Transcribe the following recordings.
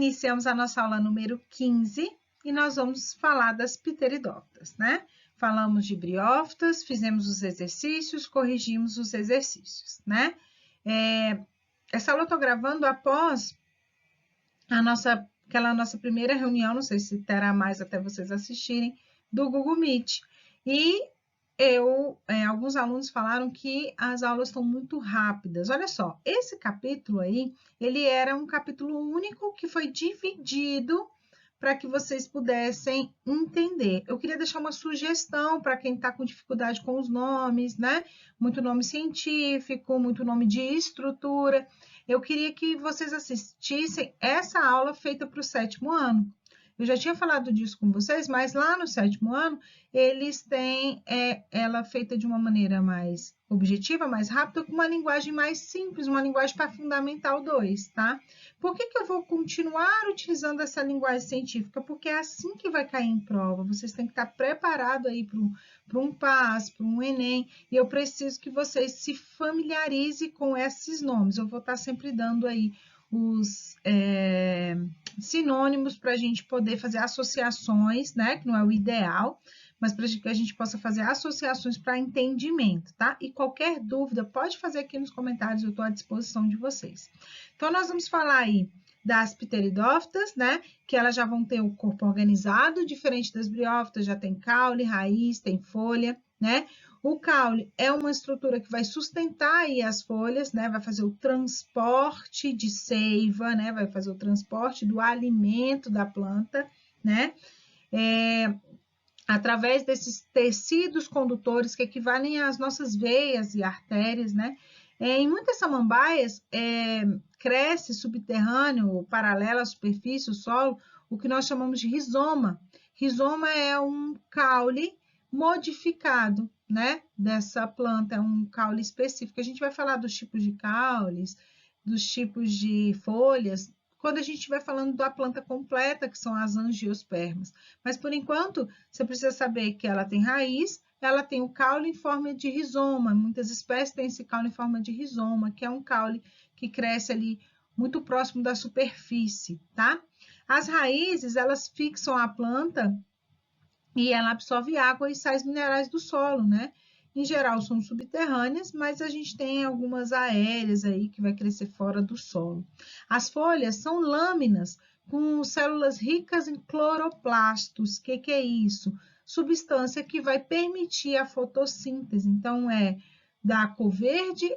iniciamos a nossa aula número 15 e nós vamos falar das pteridófitas, né? Falamos de briófitas, fizemos os exercícios, corrigimos os exercícios, né? Essa aula eu tô gravando após aquela nossa primeira reunião, não sei se terá mais até vocês assistirem, do Google Meet. E alguns alunos falaram que as aulas estão muito rápidas. Olha só, esse capítulo aí, ele era um capítulo único que foi dividido para que vocês pudessem entender. Eu queria deixar uma sugestão para quem está com dificuldade com os nomes, né? Muito nome científico, muito nome de estrutura. Eu queria que vocês assistissem essa aula feita para o 7º ano. Eu já tinha falado disso com vocês, mas lá no 7º ano, eles têm ela feita de uma maneira mais objetiva, mais rápida, com uma linguagem mais simples, uma linguagem para Fundamental 2, tá? Por que eu vou continuar utilizando essa linguagem científica? Porque é assim que vai cair em prova. Vocês têm que estar preparados aí para um PAS, para um Enem, e eu preciso que vocês se familiarizem com esses nomes. Eu vou estar sempre dando aí os sinônimos para a gente poder fazer associações, né? Que não é o ideal, mas para que a gente possa fazer associações para entendimento, tá? E qualquer dúvida, pode fazer aqui nos comentários, eu estou à disposição de vocês. Então, nós vamos falar aí das pteridófitas, né? Que elas já vão ter o corpo organizado, diferente das briófitas, já tem caule, raiz, tem folha, né? O caule é uma estrutura que vai sustentar aí as folhas, né? Vai fazer o transporte de seiva, né? Vai fazer o transporte do alimento da planta, né? Através desses tecidos condutores que equivalem às nossas veias e artérias, né? Em muitas samambaias, cresce subterrâneo, paralelo à superfície, o solo, o que nós chamamos de rizoma. Rizoma é um caule modificado, né, dessa planta, é um caule específico. A gente vai falar dos tipos de caules, dos tipos de folhas, quando a gente estiver falando da planta completa, que são as angiospermas. Mas, por enquanto, você precisa saber que ela tem raiz, ela tem o caule em forma de rizoma. Muitas espécies têm esse caule em forma de rizoma, que é um caule que cresce ali muito próximo da superfície, tá? As raízes, elas fixam a planta e ela absorve água e sais minerais do solo, né? Em geral são subterrâneas, mas a gente tem algumas aéreas aí que vai crescer fora do solo. As folhas são lâminas com células ricas em cloroplastos. O que é isso? Substância que vai permitir a fotossíntese. Então, dá cor verde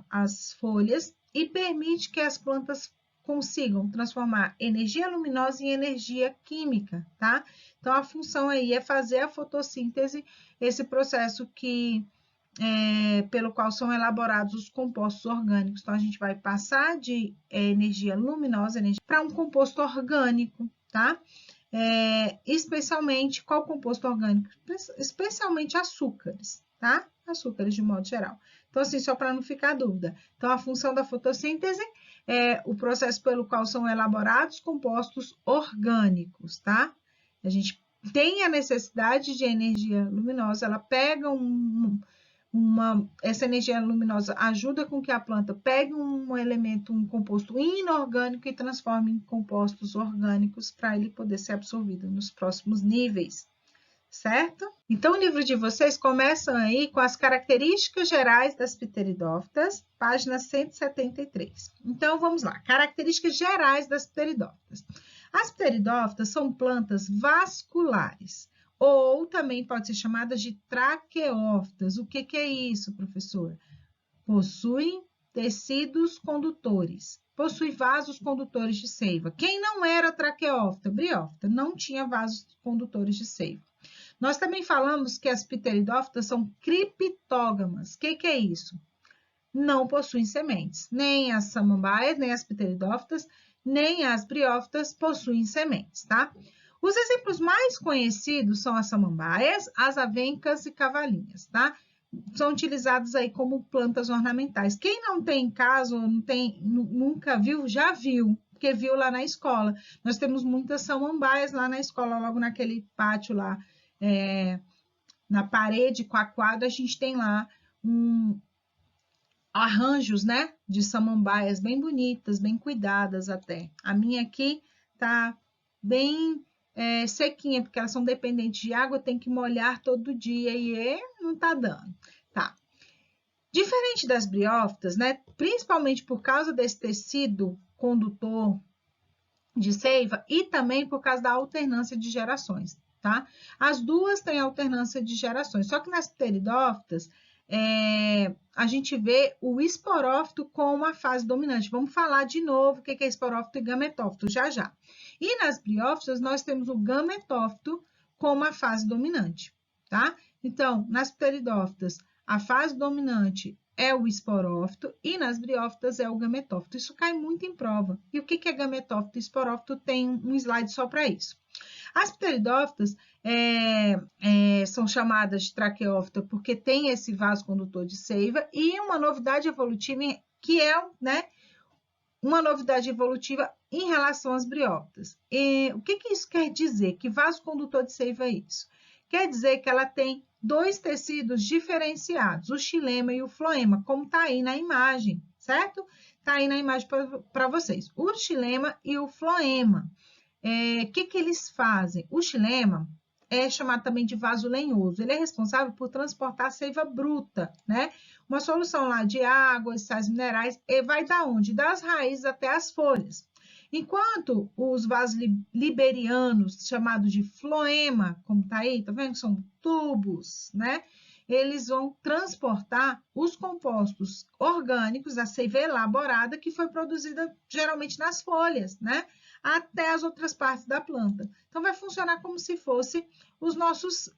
às folhas e permite que as plantas consigam transformar energia luminosa em energia química, tá? Então, a função aí é fazer a fotossíntese, esse processo pelo qual são elaborados os compostos orgânicos. Então, a gente vai passar de energia luminosa para um composto orgânico, tá? Especialmente, qual composto orgânico? Especialmente açúcares, tá? Açúcares de modo geral. Então, assim, só para não ficar dúvida. Então, a função da fotossíntese é o processo pelo qual são elaborados compostos orgânicos, tá? A gente tem a necessidade de energia luminosa, ela pega essa energia luminosa ajuda com que a planta pegue um elemento, um composto inorgânico e transforme em compostos orgânicos para ele poder ser absorvido nos próximos níveis, certo? Então, o livro de vocês começa aí com as características gerais das pteridófitas, página 173. Então, vamos lá. Características gerais das pteridófitas. As pteridófitas são plantas vasculares, ou também pode ser chamadas de traqueófitas. O que é isso, professor? Possuem tecidos condutores, possui vasos condutores de seiva. Quem não era traqueófita? Briófita, não tinha vasos condutores de seiva. Nós também falamos que as pteridófitas são criptógamas. O que é isso? Não possuem sementes. Nem as samambaias, nem as pteridófitas, nem as briófitas possuem sementes, tá? Os exemplos mais conhecidos são as samambaias, as avencas e cavalinhas, tá? São utilizados aí como plantas ornamentais. Quem não tem em casa, ou nunca viu, já viu, porque viu lá na escola. Nós temos muitas samambaias lá na escola, logo naquele pátio lá, na parede com a quadra, a gente tem lá arranjos, né, de samambaias bem bonitas, bem cuidadas até. A minha aqui tá bem sequinha, porque elas são dependentes de água, tem que molhar todo dia e não tá dando, tá? Diferente das briófitas, né? Principalmente por causa desse tecido condutor de seiva e também por causa da alternância de gerações, tá? As duas têm alternância de gerações, só que nas pteridófitas a gente vê o esporófito como a fase dominante. Vamos falar de novo o que é esporófito e gametófito já já. E nas briófitas nós temos o gametófito como a fase dominante, tá? Então, nas pteridófitas, a fase dominante é o esporófito e nas briófitas é o gametófito. Isso cai muito em prova. E o que é gametófito e esporófito? Tem um slide só para isso. As pteridófitas são chamadas de traqueófita porque tem esse vaso condutor de seiva e uma novidade evolutiva que é, né, uma novidade evolutiva em relação às briófitas. O que isso quer dizer? Que vaso condutor de seiva é isso? Quer dizer que ela tem dois tecidos diferenciados, o xilema e o floema, como está aí na imagem, certo? Está aí na imagem para vocês. O xilema e o floema. O que eles fazem? O xilema é chamado também de vaso lenhoso. Ele é responsável por transportar a seiva bruta, né? Uma solução lá de água e sais minerais, e vai da onde? Das raízes até as folhas. Enquanto os vasos liberianos, chamados de floema, como tá aí, tá vendo? São tubos, né? Eles vão transportar os compostos orgânicos, a seiva elaborada, que foi produzida geralmente nas folhas, né? Até as outras partes da planta. Então, vai funcionar como se fosse os nossas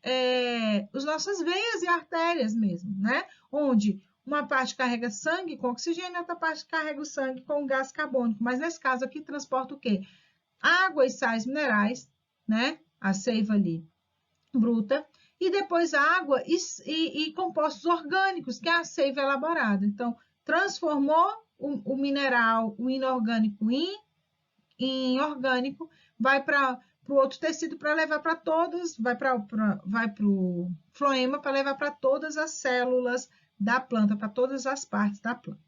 veias e artérias mesmo, né? Onde uma parte carrega sangue com oxigênio, outra parte carrega o sangue com gás carbônico. Mas nesse caso aqui transporta o quê? Água e sais minerais, né? A seiva ali bruta, e depois água e compostos orgânicos, que é a seiva elaborada. Então, transformou o mineral, o inorgânico em orgânico, vai para o outro tecido para levar para todas, vai para o floema para levar para todas as células da planta, para todas as partes da planta.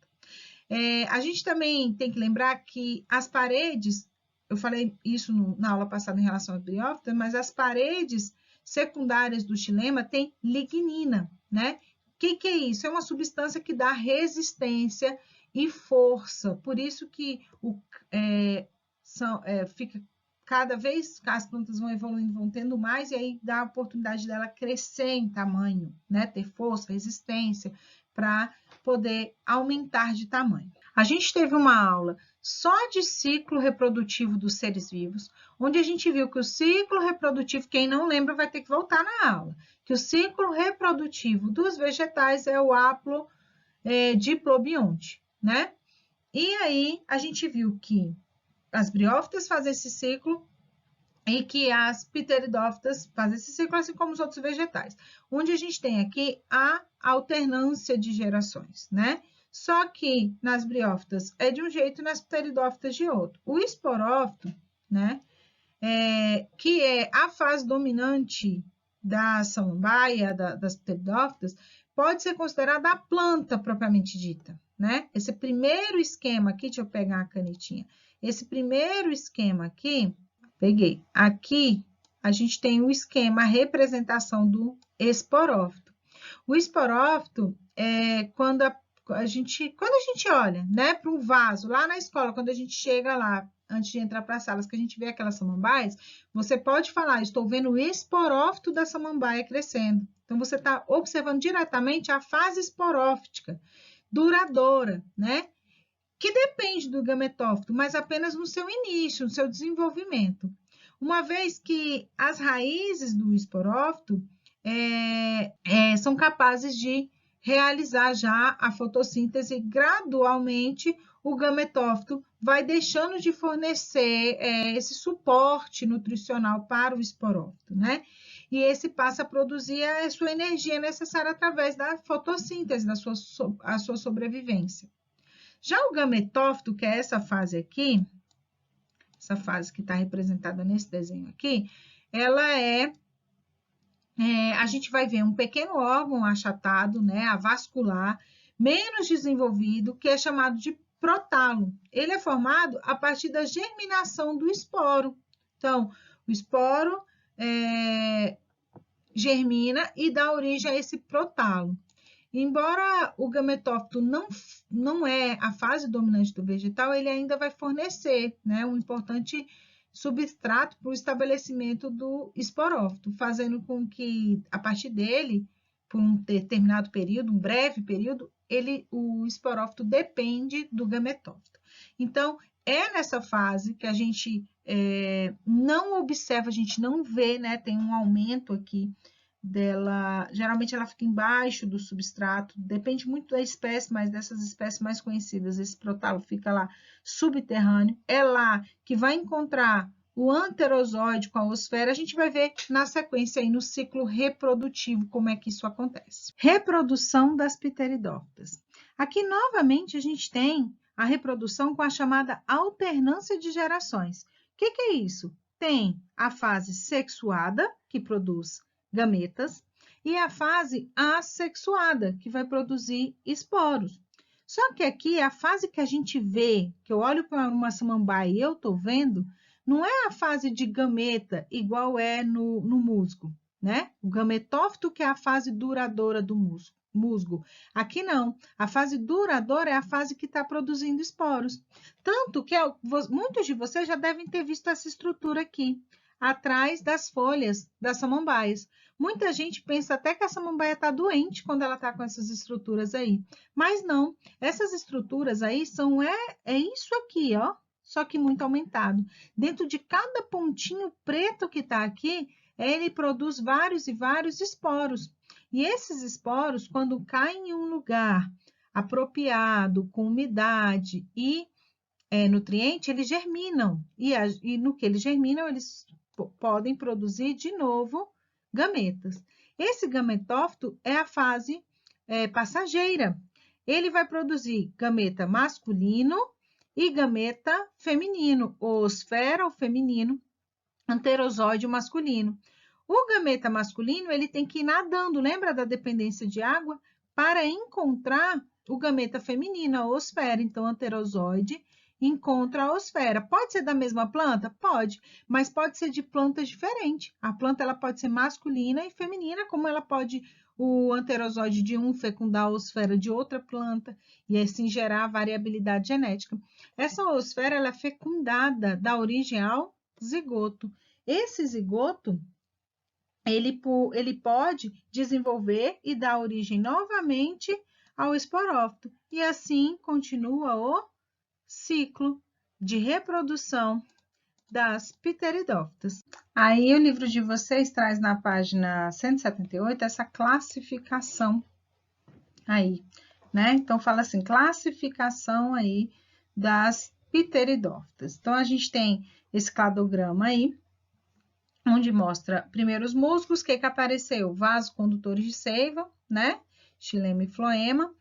A gente também tem que lembrar que as paredes, eu falei isso na aula passada em relação à briófita, mas as paredes secundárias do xilema têm lignina, né? O que é isso? É uma substância que dá resistência e força, por isso que fica cada vez que as plantas vão evoluindo, vão tendo mais, e aí dá a oportunidade dela crescer em tamanho, né? Ter força, resistência, para poder aumentar de tamanho. A gente teve uma aula só de ciclo reprodutivo dos seres vivos, onde a gente viu que o ciclo reprodutivo, quem não lembra vai ter que voltar na aula, que o ciclo reprodutivo dos vegetais é o diplobionte, né? E aí a gente viu que as briófitas fazem esse ciclo e que as pteridófitas fazem esse ciclo, assim como os outros vegetais. Onde a gente tem aqui a alternância de gerações, né? Só que nas briófitas é de um jeito e nas pteridófitas de outro. O esporófito, né? Que é a fase dominante da samambaia, das pteridófitas, pode ser considerada a planta propriamente dita, né? Esse primeiro esquema aqui, deixa eu pegar a canetinha. Esse primeiro esquema aqui, peguei. Aqui, a gente tem o esquema, a representação do esporófito. O esporófito é quando a gente olha, né, para um vaso, lá na escola, quando a gente chega lá, antes de entrar para as salas, que a gente vê aquelas samambaias, você pode falar, estou vendo o esporófito da samambaia crescendo. Então, você está observando diretamente a fase esporófitica, duradoura, né? Que depende do gametófito, mas apenas no seu início, no seu desenvolvimento. Uma vez que as raízes do esporófito são capazes de realizar já a fotossíntese, gradualmente o gametófito vai deixando de fornecer esse suporte nutricional para o esporófito, né? E esse passa a produzir a sua energia necessária através da fotossíntese, da sua sobrevivência. Já o gametófito, que é essa fase aqui, essa fase que está representada nesse desenho aqui, ela a gente vai ver um pequeno órgão achatado, né, avascular, menos desenvolvido, que é chamado de protalo. Ele é formado a partir da germinação do esporo. Então, o esporo germina e dá origem a esse protalo. Embora o gametófito não é a fase dominante do vegetal, ele ainda vai fornecer, né, um importante substrato para o estabelecimento do esporófito, fazendo com que, a partir dele, por um determinado período, um breve período, o esporófito depende do gametófito. Então, é nessa fase que a gente não observa, a gente não vê, né, tem um aumento aqui dela, geralmente ela fica embaixo do substrato, depende muito da espécie, mas dessas espécies mais conhecidas, esse protalo fica lá subterrâneo, é lá que vai encontrar o anterozoide com a osfera, a gente vai ver na sequência aí no ciclo reprodutivo como é que isso acontece. Reprodução das pteridófitas. Aqui novamente a gente tem a reprodução com a chamada alternância de gerações. O que é isso? Tem a fase sexuada, que produz gametas, e a fase assexuada, que vai produzir esporos. Só que aqui, a fase que a gente vê, que eu olho para uma samambaia e eu estou vendo, não é a fase de gameta, igual é no musgo, né? O gametófito, que é a fase duradoura do musgo. Aqui não, a fase duradoura é a fase que está produzindo esporos. Tanto que muitos de vocês já devem ter visto essa estrutura aqui, atrás das folhas das samambaias. Muita gente pensa até que a samambaia está doente quando ela está com essas estruturas aí. Mas não, essas estruturas aí é isso aqui, ó, só que muito aumentado. Dentro de cada pontinho preto que está aqui, ele produz vários e vários esporos. E esses esporos, quando caem em um lugar apropriado, com umidade e nutriente, eles germinam. E no que eles germinam, eles podem produzir de novo gametas. Esse gametófito é a fase passageira. Ele vai produzir gameta masculino e gameta feminino, osfera, o feminino, anterozóide, o masculino. O gameta masculino, ele tem que ir nadando, lembra da dependência de água? Para encontrar o gameta feminino, a osfera. Então, anterozóide encontra a osfera. Pode ser da mesma planta? Pode, mas pode ser de plantas diferentes. A planta ela pode ser masculina e feminina, como ela pode o anterozóide de um fecundar a osfera de outra planta e assim gerar variabilidade genética. Essa osfera ela é fecundada, dá origem ao zigoto. Esse zigoto ele pode desenvolver e dar origem novamente ao esporófito. E assim continua o ciclo de reprodução das pteridófitas. Aí o livro de vocês traz na página 178 essa classificação aí, né? Então fala assim, classificação aí das pteridófitas. Então a gente tem esse cladograma aí, onde mostra primeiro os musgos, que apareceu? Vasocondutores de seiva, né? Xilema e floema.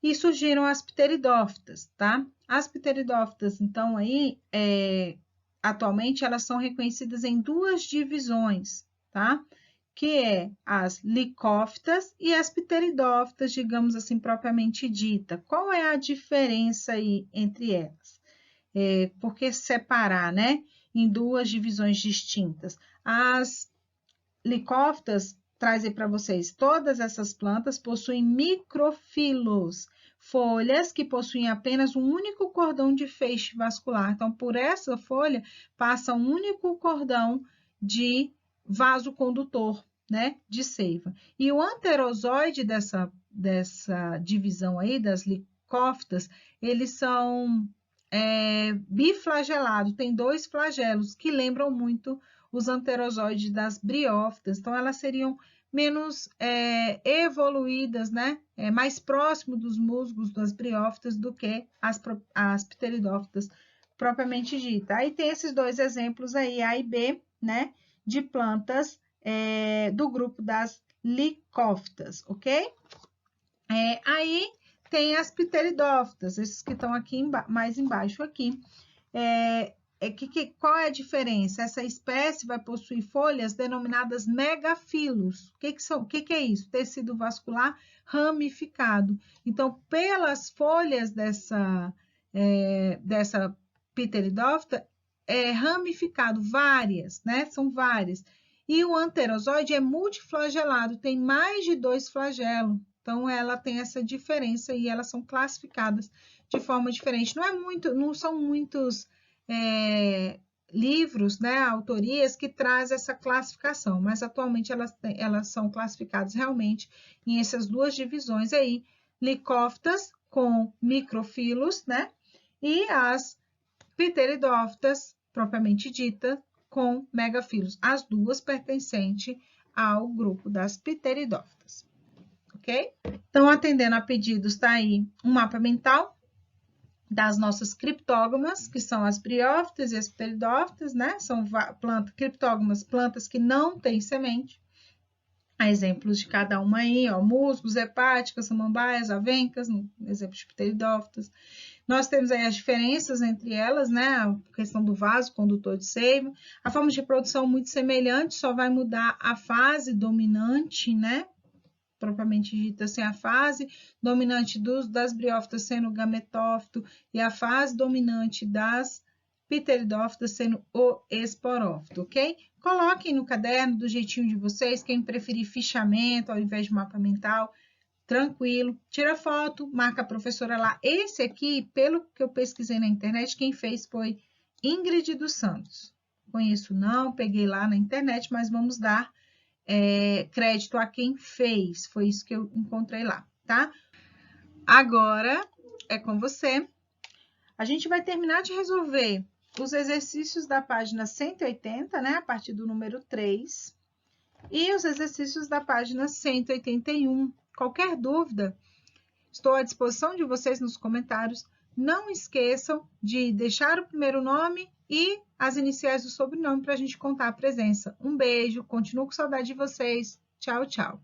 E surgiram as pteridófitas, tá? As pteridófitas, então, aí, atualmente, elas são reconhecidas em duas divisões, tá? Que é as licófitas e as pteridófitas, digamos assim, propriamente dita. Qual é a diferença aí entre elas? Por que separar, né? Em duas divisões distintas. As licófitas, trazem para vocês, todas essas plantas possuem microfilos, folhas que possuem apenas um único cordão de feixe vascular. Então, por essa folha, passa um único cordão de vasocondutor, né, de seiva. E o anterozoide dessa divisão aí, das licófitas, eles são biflagelados, tem dois flagelos que lembram muito os anterozoides das briófitas, então elas seriam menos evoluídas, né? Mais próximo dos musgos das briófitas do que as pteridófitas propriamente dita. Aí tem esses dois exemplos aí, A e B, né? De plantas do grupo das licófitas, ok? Aí tem as pteridófitas, esses que estão aqui mais embaixo aqui. qual é a diferença? Essa espécie vai possuir folhas denominadas megafilos. O que é isso? Tecido vascular ramificado. Então, pelas folhas dessa Pteridófita, é ramificado, várias, né? São várias. E o anterozoide é multiflagelado, tem mais de 2 flagelos. Então, ela tem essa diferença e elas são classificadas de forma diferente. Não são muitos livros, né, autorias que trazem essa classificação, mas atualmente elas são classificadas realmente em essas duas divisões aí, licófitas com microfilos, né, e as pteridófitas, propriamente dita, com megafilos, as duas pertencentes ao grupo das pteridófitas, ok? Então, atendendo a pedidos, está aí um mapa mental das nossas criptógamas, que são as briófitas e as pteridófitas, né? São criptógamas, plantas que não têm semente. Há exemplos de cada uma aí, ó, musgos, hepáticas, samambaias, avencas, no exemplo de pteridófitas. Nós temos aí as diferenças entre elas, né? A questão do vaso condutor de seiva. A forma de reprodução muito semelhante, só vai mudar a fase dominante, né? Propriamente dita, assim, a fase dominante das briófitas sendo o gametófito e a fase dominante das pteridófitas sendo o esporófito, ok? Coloquem no caderno do jeitinho de vocês, quem preferir fichamento ao invés de mapa mental, tranquilo, tira foto, marca a professora lá. Esse aqui, pelo que eu pesquisei na internet, quem fez foi Ingrid dos Santos. Conheço não, peguei lá na internet, mas vamos dar crédito a quem fez, foi isso que eu encontrei lá, tá? Agora é com você. A gente vai terminar de resolver os exercícios da página 180, né? A partir do número 3, e os exercícios da página 181. Qualquer dúvida, estou à disposição de vocês nos comentários. Não esqueçam de deixar o primeiro nome e as iniciais do sobrenome para a gente contar a presença. Um beijo, continuo com saudade de vocês. Tchau, tchau.